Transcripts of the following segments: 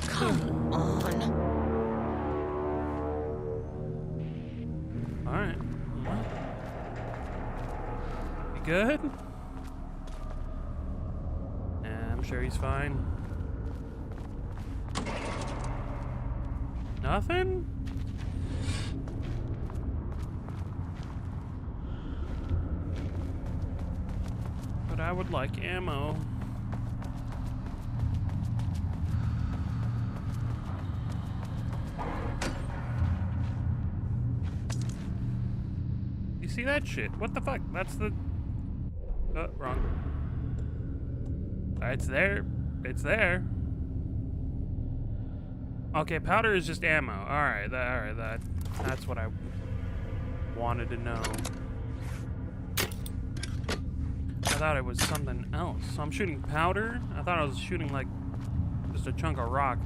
Come on. Alright. You good? Yeah, I'm sure he's fine. Nothing? But I would like ammo. You see that shit? What the fuck? That's the... wrong. It's there. It's there. Okay, powder is just ammo. Alright, that's what I wanted to know. I thought it was something else. So I'm shooting powder? I thought I was shooting like just a chunk of rock.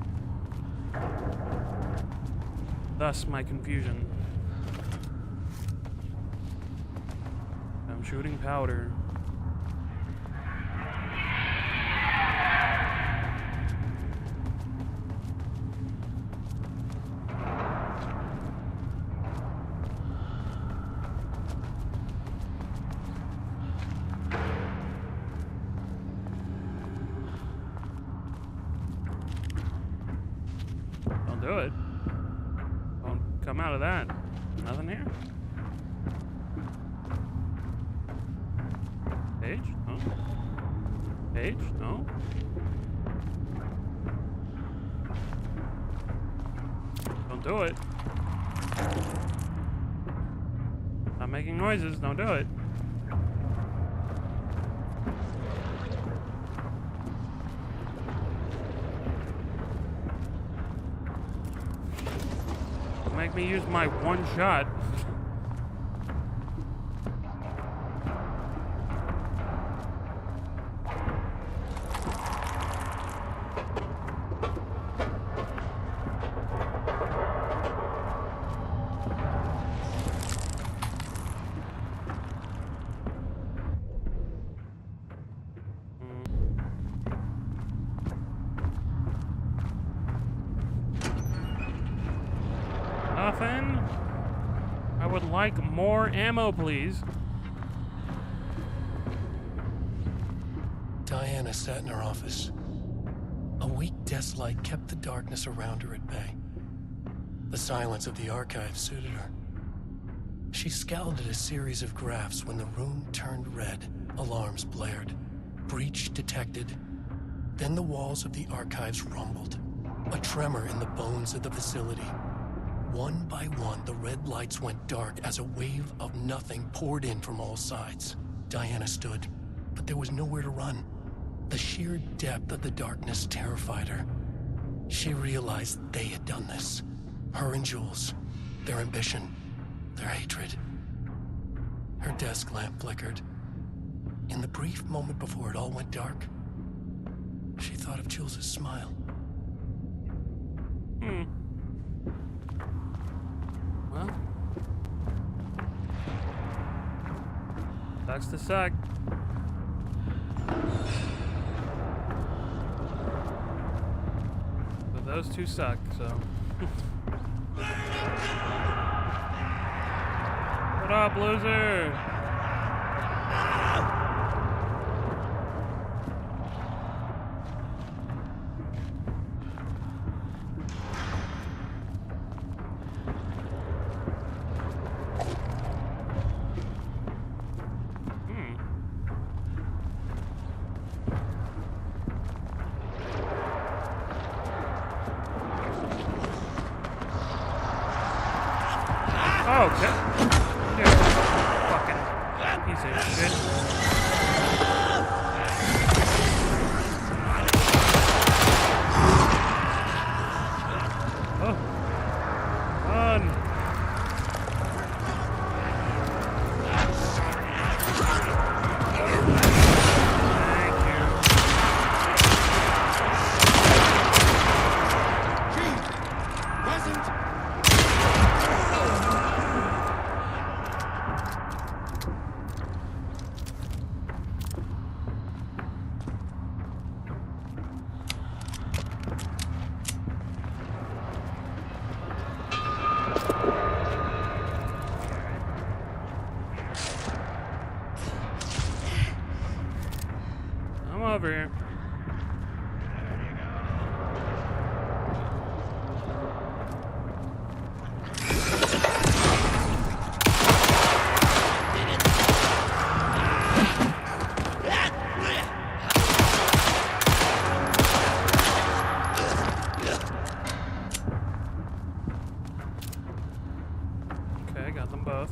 Thus my confusion. I'm shooting powder. Don't do it. Don't come out of that. Nothing here. Page? No. Page? No. Don't do it. Stop making noises. Don't do it. Don't make me use my one shot. Nothing. I would like more ammo, please. Diana sat in her office. A weak desk light kept the darkness around her at bay. The silence of the archive suited her. She scowled at a series of graphs when the room turned red. Alarms blared. Breach detected. Then the walls of the archives rumbled. A tremor in the bones of the facility. One by one, the red lights went dark as a wave of nothing poured in from all sides. Diana stood, but there was nowhere to run. The sheer depth of the darkness terrified her. She realized they had done this. Her and Jules, their ambition, their hatred. Her desk lamp flickered. In the brief moment before it all went dark, she thought of Jules' smile. Well, sucks to suck. But those two suck, so. What up, loser? Oh, okay. You're a fucking piece of shit. Oh. Run. Thank you. I'm over here. Okay, got them both.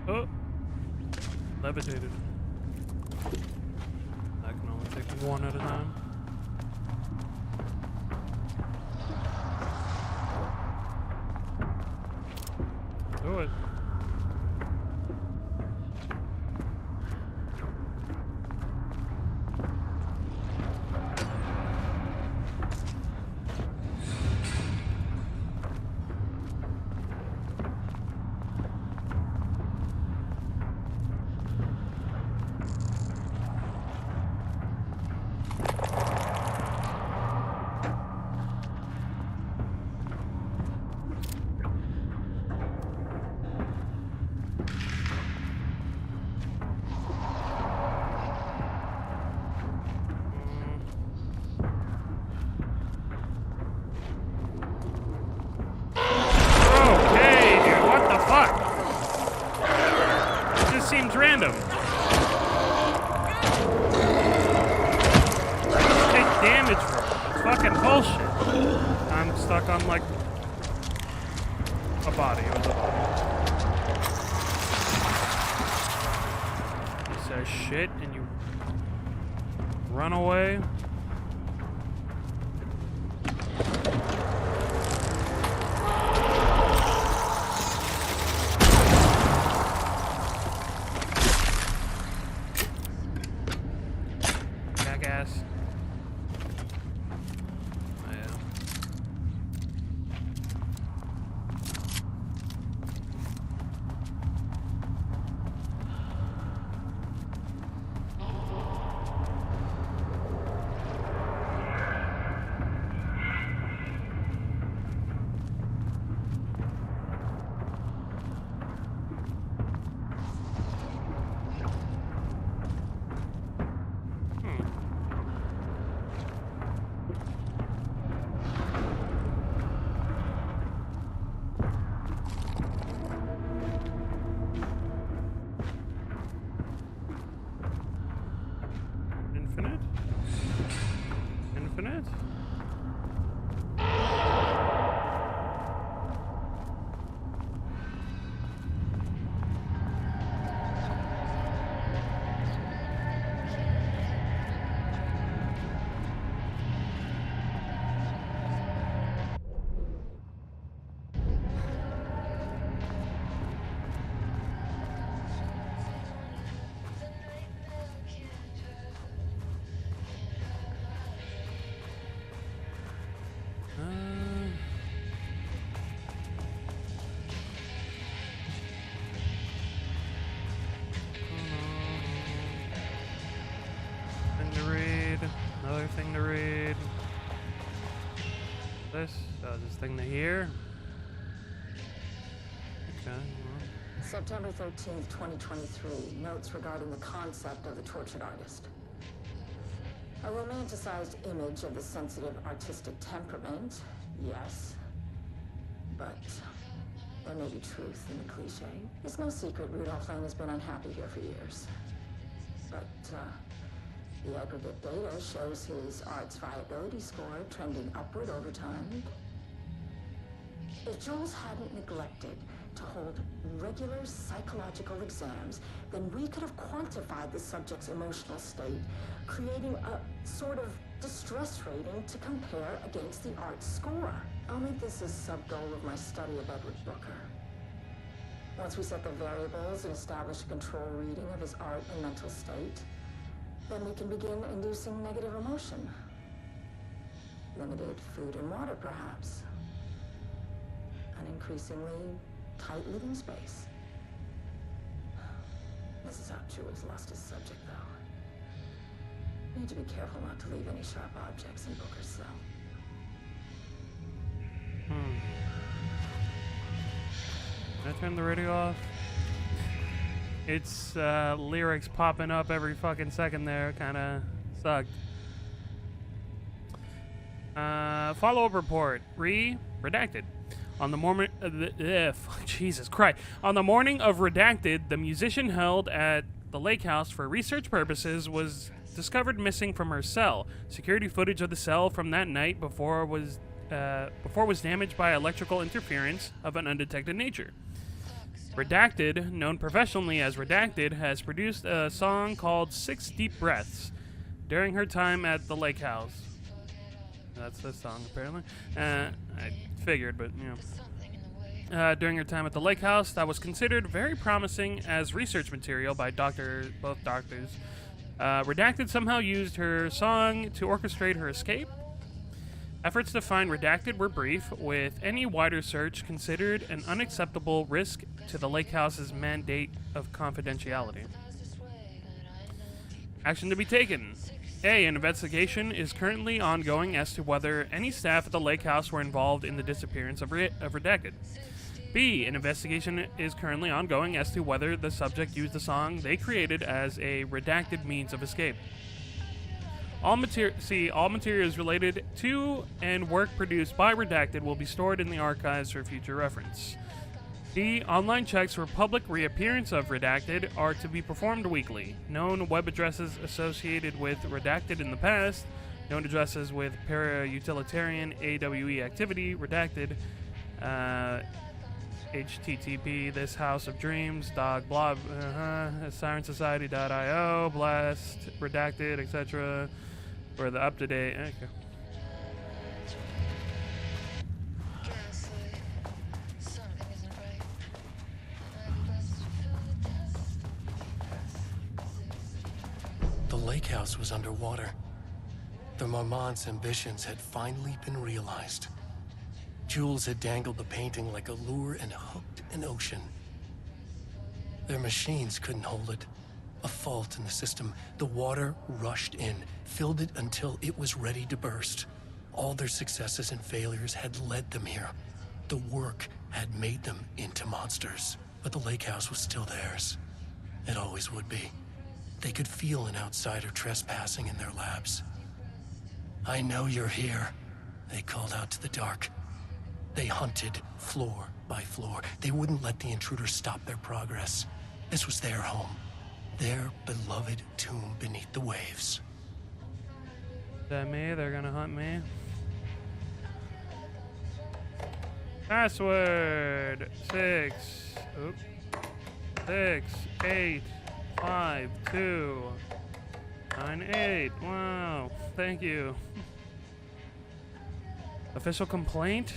Oh, levitated. I can only take one at a time. Do it. Okay, dude, what the fuck? It just seems random. Just take damage from it. It's fucking bullshit. I'm stuck on like a body. It was a body. You say shit and you run away. Jackass. Yeah. Infinite? Infinite? Thing to read. Another thing to read. This thing to hear. Okay. Well. September 13th, 2023. Notes regarding the concept of the tortured artist. A romanticized image of the sensitive artistic temperament, yes. But there may be truth in the cliche. It's no secret Rudolph Lane has been unhappy here for years. But, the aggregate data shows his art's viability score trending upward over time. If Jules hadn't neglected to hold regular psychological exams, then we could have quantified the subject's emotional state, creating a sort of distress rating to compare against the art score. I'll make this a sub-goal of my study of Edward Booker. Once we set the variables and establish a control reading of his art and mental state, then we can begin inducing negative emotion. limited food and water, perhaps. An increasingly tight living space. This is how Jules lost his subject, though. Need to be careful not to leave any sharp objects in Booker's cell. Did I turn the radio off? It's lyrics popping up every fucking second there. Kinda sucked. Follow-up report. Redacted. On the morning, Jesus Christ. On the morning of Redacted, the musician held at the lake house for research purposes was discovered missing from her cell. Security footage of the cell from that night before was damaged by electrical interference of an undetected nature. Redacted, known professionally as Redacted, has produced a song called 6 Deep Breaths during her time at the lake house. That's the song, apparently. I figured, but, you know. During her time at the lake house, that was considered very promising as research material by both doctors. Redacted somehow used her song to orchestrate her escape. Efforts to find Redacted were brief, with any wider search considered an unacceptable risk to the lake house's mandate of confidentiality. Action to be taken. A. An investigation is currently ongoing as to whether any staff at the lake house were involved in the disappearance of Redacted. B. An investigation is currently ongoing as to whether the subject used the song they created as a redacted means of escape. All materials related to and work produced by Redacted will be stored in the archives for future reference. D. Online checks for public reappearance of Redacted are to be performed weekly. Known web addresses associated with Redacted in the past, known addresses with para-utilitarian AWE activity, Redacted, HTTP, this house of dreams, dog, blob, sirensociety.io, blast, Redacted, etc. For the up-to-date. Okay. The lake house was underwater. The Marmonts' ambitions had finally been realized. Jules had dangled the painting like a lure and hooked an ocean. Their machines couldn't hold it. A fault in the system. The water rushed in, filled it until it was ready to burst. All their successes and failures had led them here. The work had made them into monsters. But the lake house was still theirs. It always would be. They could feel an outsider trespassing in their labs. "I know you're here," they called out to the dark. They hunted floor by floor. They wouldn't let the intruders stop their progress. This was their home. Their beloved tomb beneath the waves. Is that me? They're gonna hunt me. Password 6 8 5 2 9 8. Wow, thank you. Official complaint.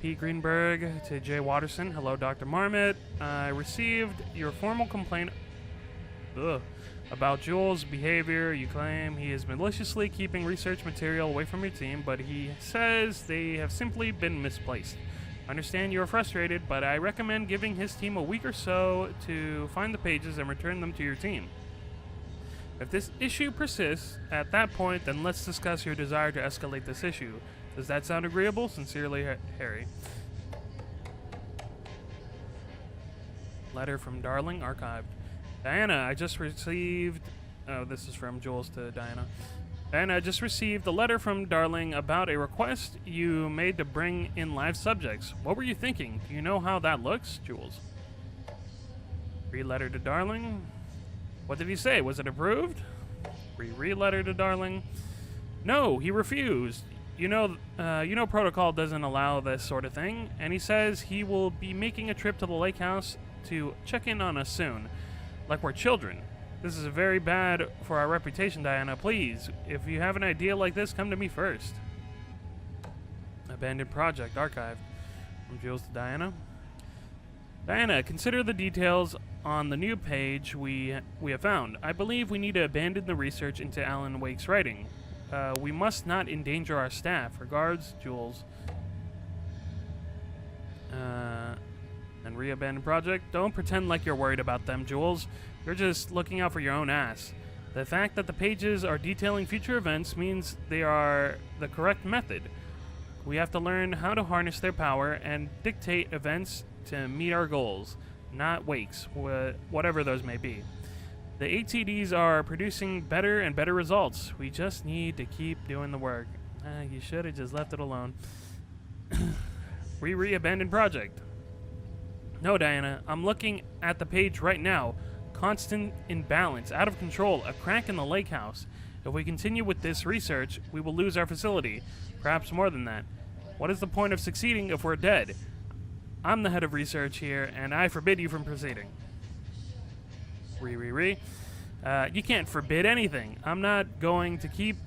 Pete Greenberg to Jay Watterson. Hello, Dr. Marmot. I received your formal complaint about Jules' behavior. You claim he is maliciously keeping research material away from your team, but he says they have simply been misplaced. I understand you are frustrated, but I recommend giving his team a week or so to find the pages and return them to your team. If this issue persists, at that point, then let's discuss your desire to escalate this issue. Does that sound agreeable? Sincerely, Harry. Letter from Darling, archived. Diana, I just received... Oh, this is from Jules to Diana. Diana, I just received a letter from Darling about a request you made to bring in live subjects. What were you thinking? Do you know how that looks? Jules. Re-letter to Darling. What did he say? Was it approved? Re-letter to Darling. No, he refused. You know, protocol doesn't allow this sort of thing, and he says he will be making a trip to the lake house to check in on us soon, like we're children. This is very bad for our reputation, Diana. Please, if you have an idea like this, come to me first. Abandoned project, archived. From Jules to Diana. Diana, consider the details on the new page we have found. I believe we need to abandon the research into Alan Wake's writing. We must not endanger our staff. Regards, Jules. And re-abandon project. Don't pretend like you're worried about them, Jules. You're just looking out for your own ass. The fact that the pages are detailing future events means they are the correct method. We have to learn how to harness their power and dictate events to meet our goals, not wakes, whatever those may be. The ATDs are producing better and better results. We just need to keep doing the work. You should have just left it alone. Re-abandon project. No, Diana, I'm looking at the page right now. Constant imbalance, out of control, a crack in the lake house. If we continue with this research, we will lose our facility. Perhaps more than that. What is the point of succeeding if we're dead? I'm the head of research here, and I forbid you from proceeding. You can't forbid anything. I'm not going to keep...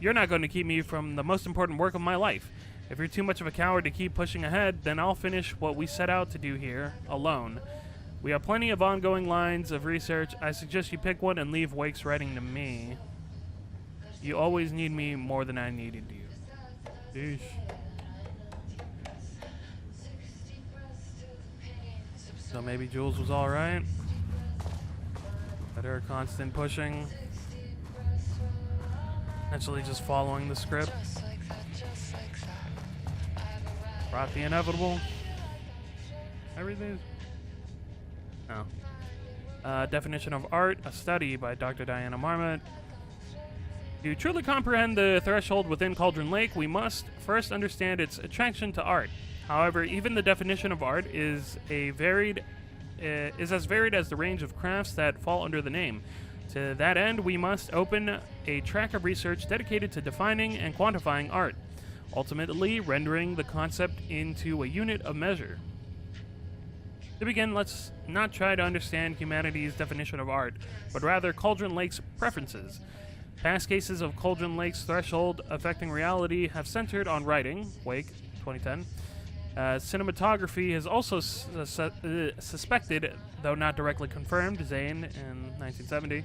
you're not going to keep me from the most important work of my life. If you're too much of a coward to keep pushing ahead, then I'll finish what we set out to do here, alone. We have plenty of ongoing lines of research. I suggest you pick one and leave Wake's writing to me. You always need me more than I needed you. Yeesh. So maybe Jules was alright. But her constant pushing. Essentially just following the script. Brought the inevitable. Everything. No. Definition of art, a study by Dr. Diana Marmont. To truly comprehend the threshold within Cauldron Lake, we must first understand its attraction to art. However, even the definition of art is as varied as the range of crafts that fall under the name. To that end, we must open a track of research dedicated to defining and quantifying art, ultimately rendering the concept into a unit of measure. To begin, let's not try to understand humanity's definition of art, but rather Cauldron Lake's preferences. Past cases of Cauldron Lake's threshold affecting reality have centered on writing, Wake, 2010. Cinematography is also suspected, though not directly confirmed, Zane in 1970.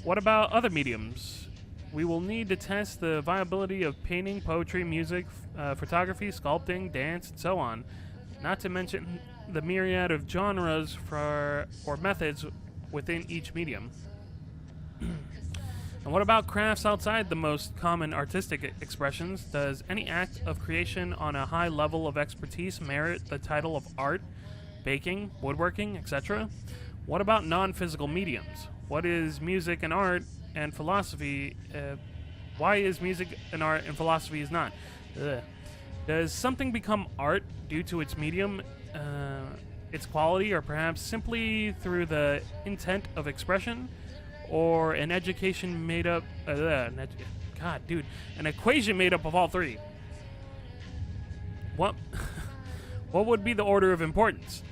What about other mediums? We will need to test the viability of painting, poetry, music, photography, sculpting, dance, and so on. Not to mention the myriad of genres or methods within each medium. And what about crafts outside the most common artistic expressions? Does any act of creation on a high level of expertise merit the title of art, baking, woodworking, etc.? What about non-physical mediums? What is music and art and philosophy? Why is music and art and philosophy is not? Does something become art due to its medium, its quality, or perhaps simply through the intent of expression? Or an education made up... an equation made up of all three. What would be the order of importance?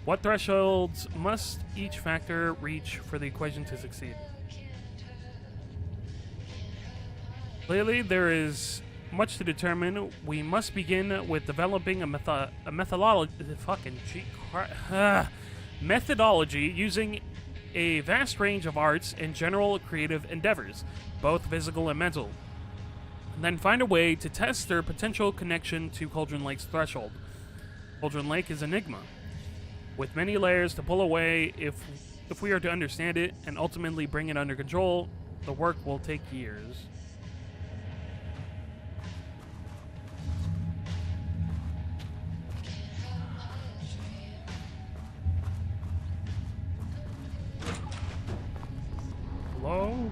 What thresholds must each factor reach for the equation to succeed? Clearly, there is much to determine. We must begin with developing a methodology using a vast range of arts and general creative endeavors, both physical and mental, and then find a way to test their potential connection to Cauldron Lake's threshold. Cauldron Lake is an enigma, with many layers to pull away. If we are to understand it and ultimately bring it under control, the work will take years. Hello?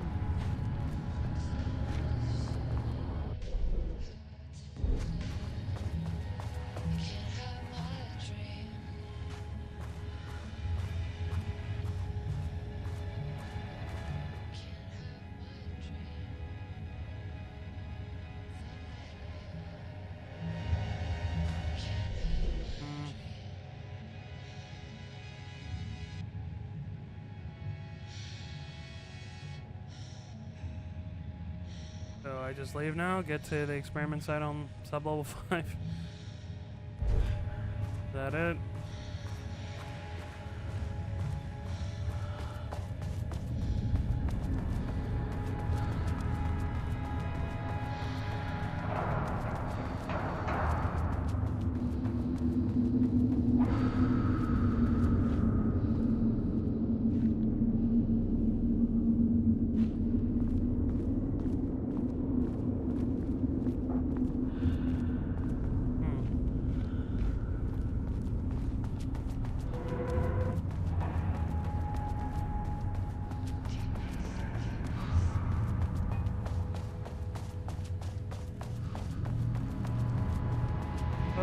So I just leave now, get to the experiment site on sub-level 5. Is that it?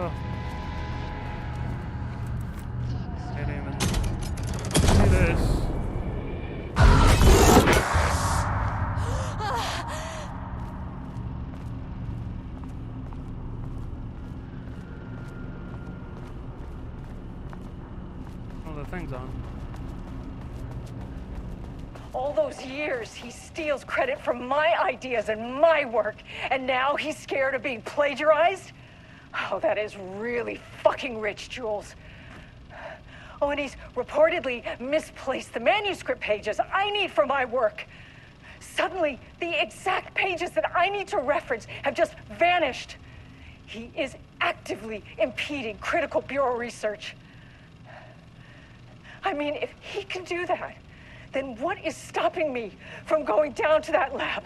Oh. Can't even do this. Oh, the thing's on. All those years, he steals credit for my ideas and my work, and now he's scared of being plagiarized? Oh, that is really fucking rich, Jules. Oh, and he's reportedly misplaced the manuscript pages I need for my work. Suddenly, the exact pages that I need to reference have just vanished. He is actively impeding critical bureau research. I mean, if he can do that, then what is stopping me from going down to that lab?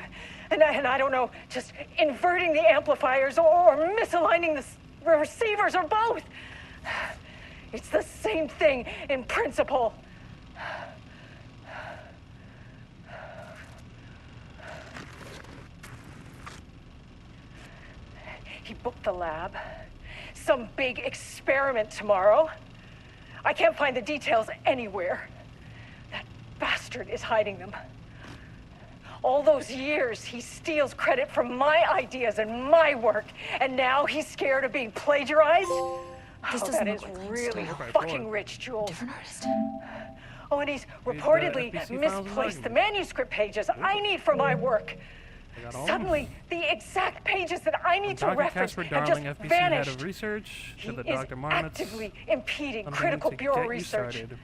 And I don't know, just inverting the amplifiers or misaligning the receivers or both. It's the same thing in principle. He booked the lab. Some big experiment tomorrow. I can't find the details anywhere. That bastard is hiding them. All those years, he steals credit for my ideas and my work, and now he's scared of being plagiarized? This That doesn't is look like really Stone. fucking rich, Jules. Different artist. Oh, and he's reportedly FBC files misplaced the logging. manuscript pages I need for my work. I got all Suddenly, the exact pages that I need to Dr. reference Casper have just Darling, FBC vanished. head of research, He to the is Dr. Marmonts. actively impeding Something critical to bureau get you research. started.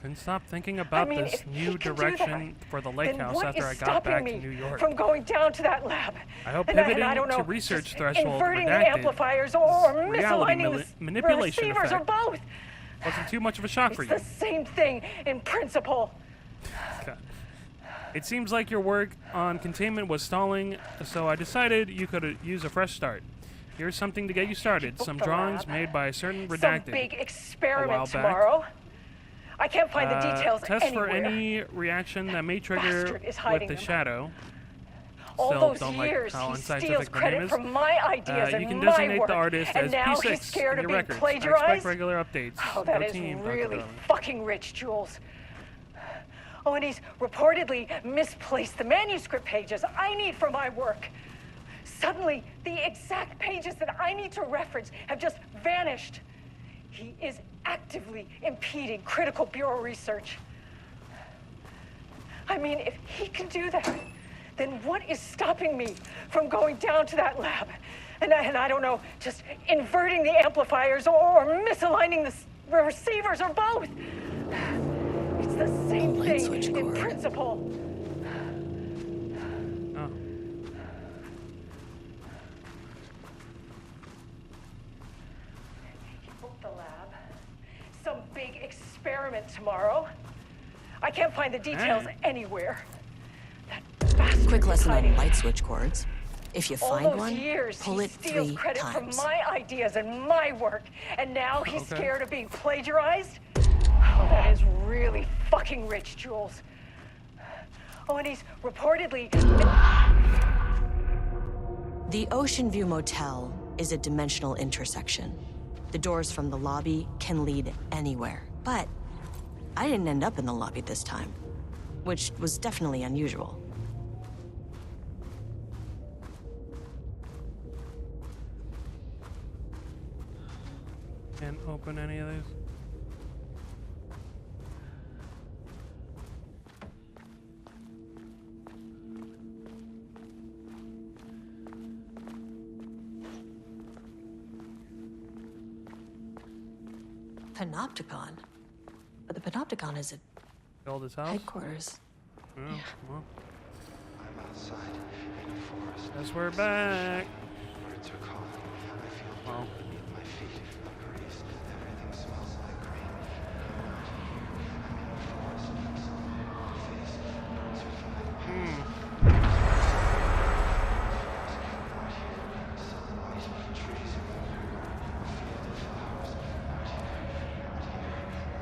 Couldn't stop thinking about I mean, this if he new can do direction that, for the lake then house what after is I got back stopping to me New York. from going down to that lab? I hope And pivoting I don't know, to research just threashhold inverting the redacted amplifiers or reality misaligning the manipulation receivers or effect. both. Wasn't too much of a shock for It's you. the same thing in principle. God. It seems like your work on containment was stalling, so I decided you could use a fresh start. Here's something to get you started. Book Some the drawings lab. made by a certain Some redacted. big a while experiment back. tomorrow. I can't find the details Test anywhere. for any reaction that may trigger bastard is with hiding the them. shadow. All Still those don't years, like how he steals unscientific the name credit is. for my ideas You and can my designate work, the artist and as now P6 he's scared in of your being records. I plagiarized? expect regular updates. Oh, that Go is team, Dr. really Darling. fucking rich, Jules. Oh, and he's reportedly misplaced the manuscript pages I need for my work. Suddenly, the exact pages that I need to reference have just vanished. He is actively impeding critical bureau research. I mean, if he can do that, then what is stopping me from going down to that lab? And I don't know, just inverting the amplifiers or misaligning the receivers or both. It's the same light thing switch in cord. principle. Oh. He booked the lab. Some big experiment tomorrow. I can't find the details Hey. anywhere. That bastard Quick is lesson hiding on them. light switch cords. If you All find those one, years, pull he it steals 3 credit times. for my ideas and my work, and now he's Okay. scared of being plagiarized? Oh, that is really fucking rich, Jules. Oh, and he's reportedly... The Ocean View Motel is a dimensional intersection. The doors from the lobby can lead anywhere. But I didn't end up in the lobby this time, which was definitely unusual. Can't open any of these. Panopticon? But the Panopticon is at Build his house. headquarters. Oh, well, I'm outside in a forest. guess we're back. Birds are calling. I feel Well, dirt beneath my feet. A breeze. Everything smells like green. I'm out here. I'm in a forest. Sun on my face. Birds are flying past. Out here. Sunlight. Trees everywhere. A field of flowers. Out here. Out here.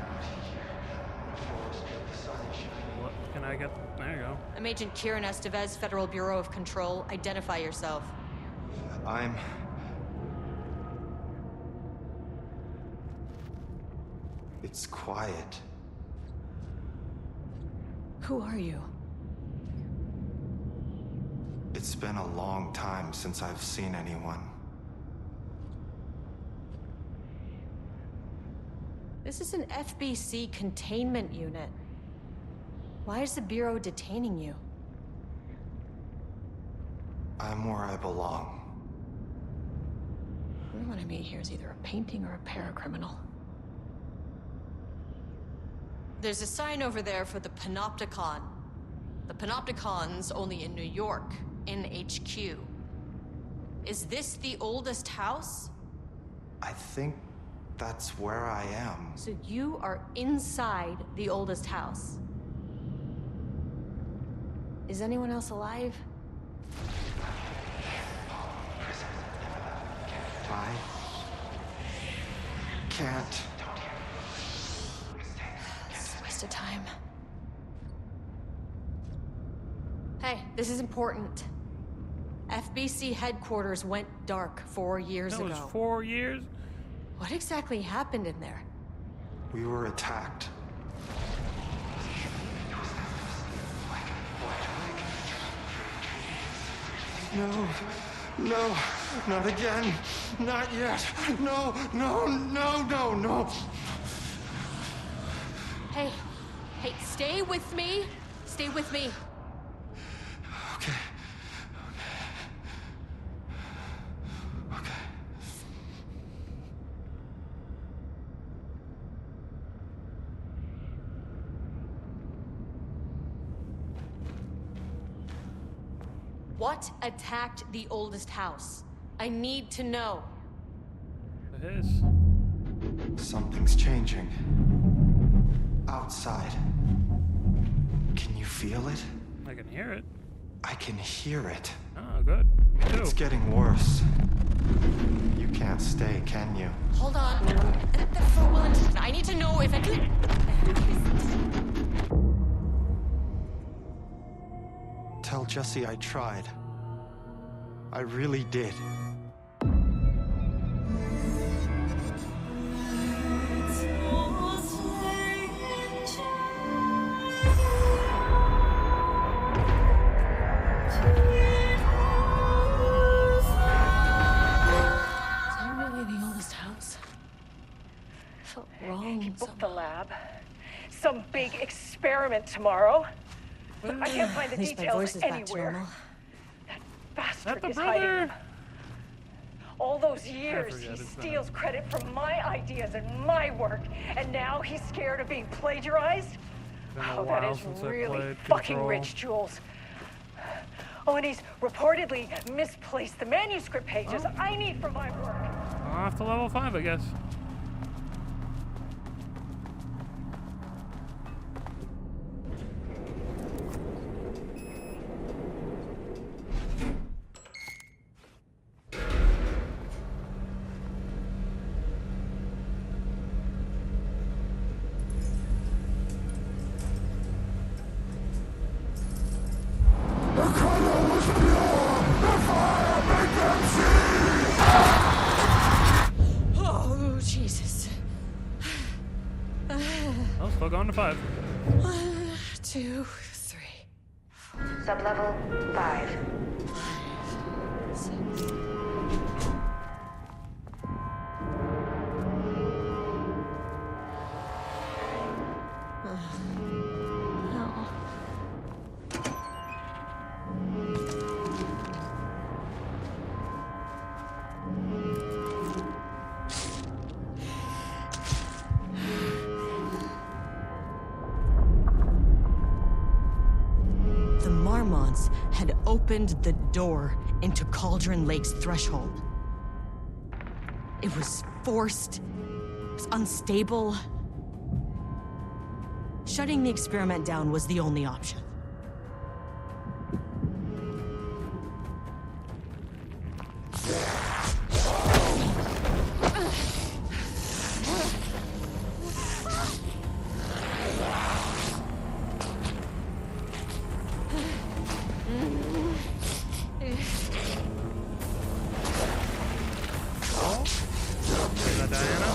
Out here. I'm in a forest. The sun is shining. what can I get? There you go. I'm Agent Kieran Estevez, Federal Bureau of Control. Identify yourself. It's quiet. Who are you? It's been a long time since I've seen anyone. This is an FBC containment unit. Why is the Bureau detaining you? I'm where I belong. Everyone I meet here is either a painting or a paracriminal. There's a sign over there for the Panopticon. The Panopticon's only in New York, in HQ. Is this the oldest house? I think that's where I am. So you are inside the oldest house. Is anyone else alive? I can't. It's a waste of time. Hey, this is important. FBC headquarters went dark 4 years That ago. was 4 years? What exactly happened in there? We were attacked. No, no, not again. Not yet. No, no, no, no, no. Hey, stay with me. Stay with me. Okay. Okay. What attacked the oldest house? I need to know. It is. Something's changing. Outside. Can you feel it? I can hear it. I can hear it. Oh, good. Me too. It's getting worse. You can't stay, can you? Hold on. I need to know if I could. Tell Jesse I tried. I really did. Book the lab. Some big experiment tomorrow. I can't find the At least my details voice is back to anywhere. normal. That bastard the is hiding brother? them. All those years, forget he it's not. steals credit for my ideas and my work, and now he's scared of being plagiarized? Been a Oh, that while is since I really played fucking Control. rich, Jules. Oh, and he's reportedly misplaced the manuscript pages I need for my work. Off to level 5, I guess. Oh, Jesus. Oh, still going to 5. 1, 2, 3. Sublevel 5. 6. No. The Marmonts had opened the door into Cauldron Lake's threshold. It was forced, it was unstable. Shutting the experiment down was the only option. Is that Diana?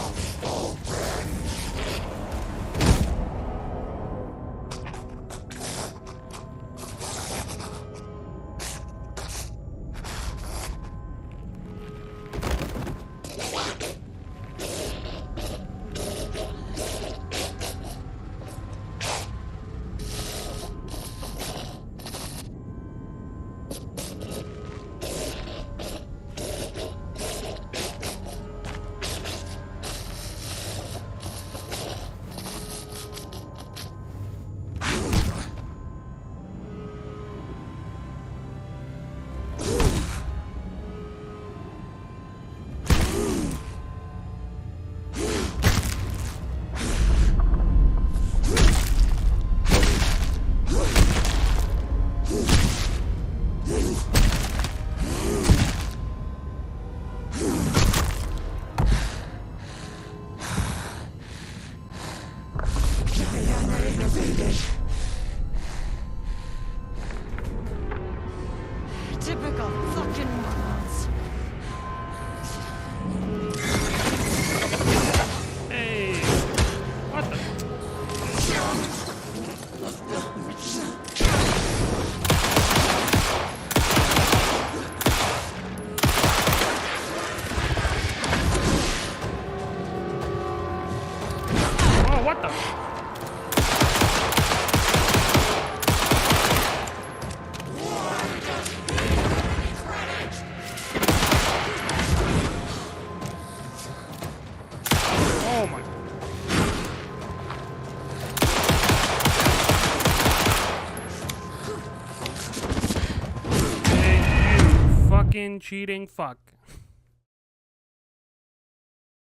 fucking cheating fuck.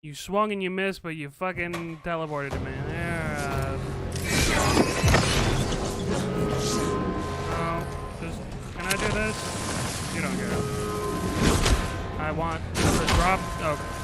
You swung and you missed, but you fucking teleported to me. There, just, can I do this? You don't get it. I want the drop. Okay.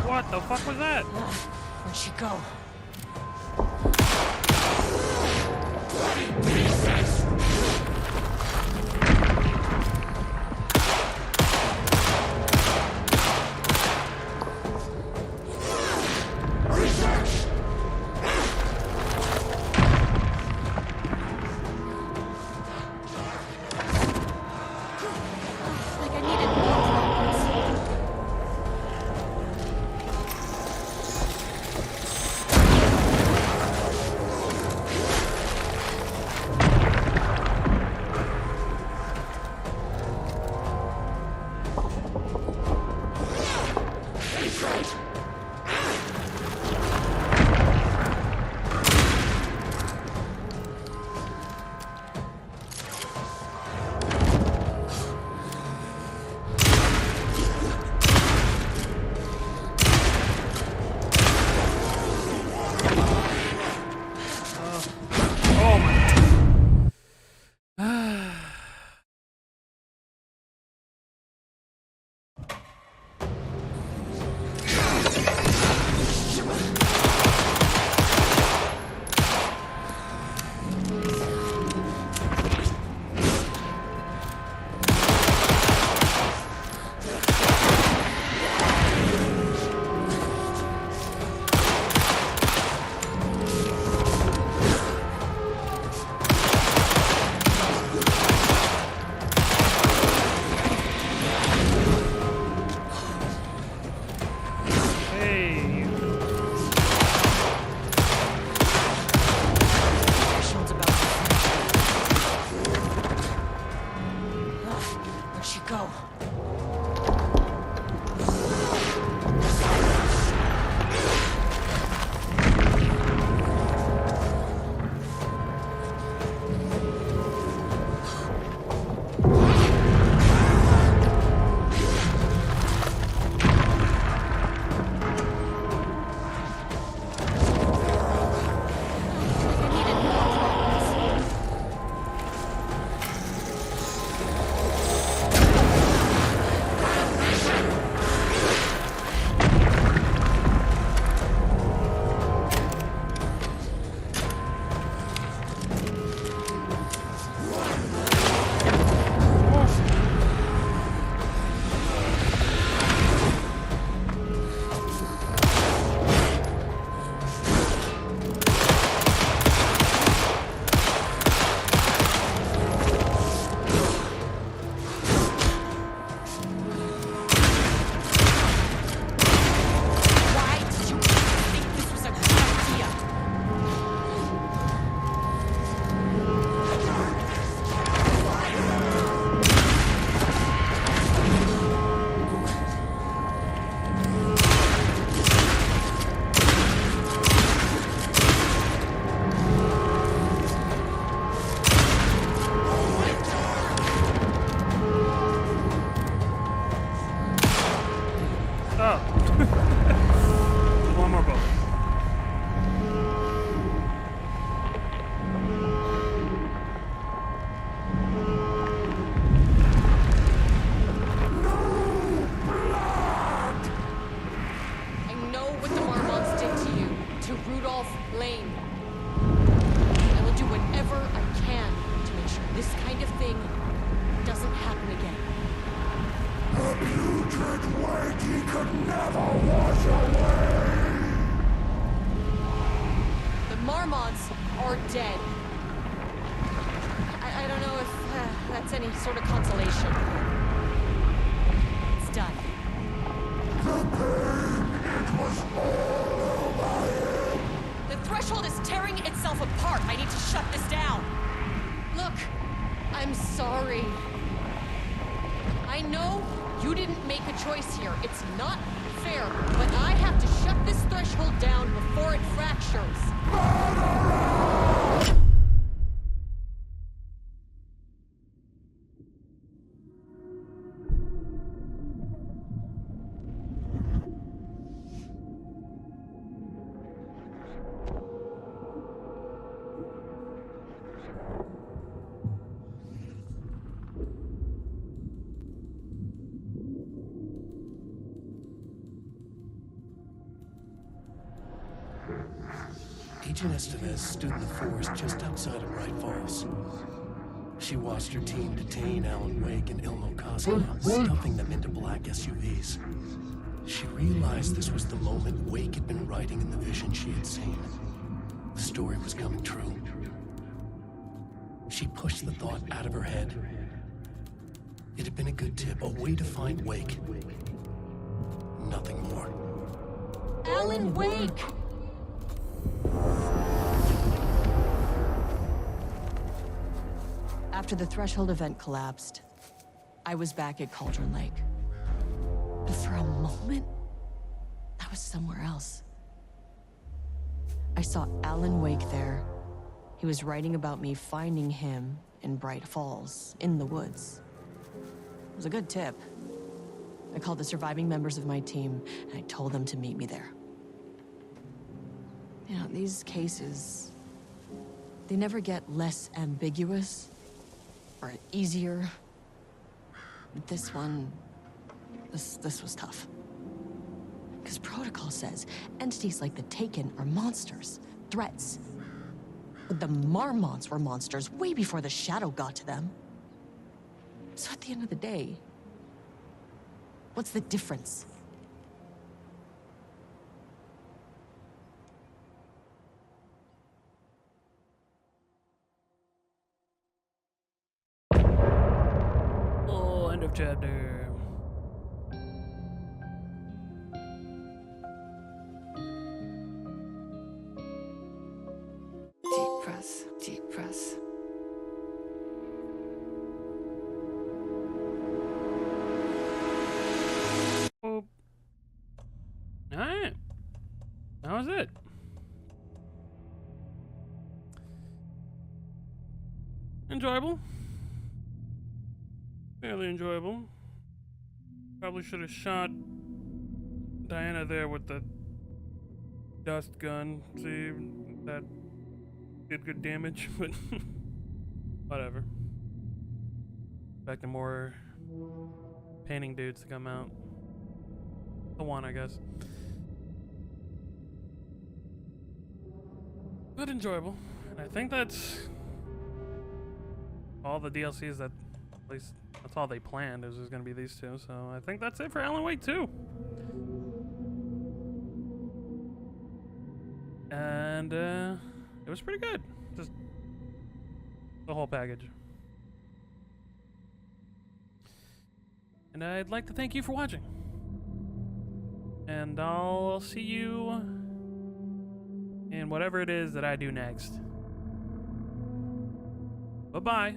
What the fuck was that? Where'd she go? this kind of thing doesn't happen again. The Marmonts are dead. I don't know if that's any sort of consolation. It's done. The threshold is tearing itself apart. I need to shut this down. Look, I'm sorry. I know you didn't make a choice here. It's not fair, but I have to shut this threshold down before it fractures. Agent Estevez stood in the forest just outside of Bright Falls. She watched her team detain Alan Wake and Ilmo Koska, stuffing them into black SUVs. She realized this was the moment Wake had been writing in the vision she had seen. The story was coming true. She pushed the thought out of her head. It had been a good tip, a way to find Wake. Nothing more. Alan Wake! After the threshold event collapsed, I was back at Cauldron Lake. But for a moment, I was somewhere else. I saw Alan Wake there. He was writing about me finding him in Bright Falls, in the woods. It was a good tip. I called the surviving members of my team, and I told them to meet me there. You know, these cases, they never get less ambiguous or easier. But this one, this was tough. Because protocol says entities like the Taken are monsters, threats. But the Marmonts were monsters way before the Shadow got to them. So at the end of the day, what's the difference? Oh, end of chapter. Deep breath, deep breath. Oh. Alright. That was it. Enjoyable. Fairly enjoyable. Probably should have shot Diana there with the dust gun. See, that did good damage, but whatever. Expecting more painting dudes to come out. The one, I guess. But enjoyable. And I think that's all the DLCs that, at least that's all they planned, is going to be these two. So I think that's it for Alan Wake 2. And it was pretty good. Just the whole package. And I'd like to thank you for watching. And I'll see you in whatever it is that I do next. Bye-bye.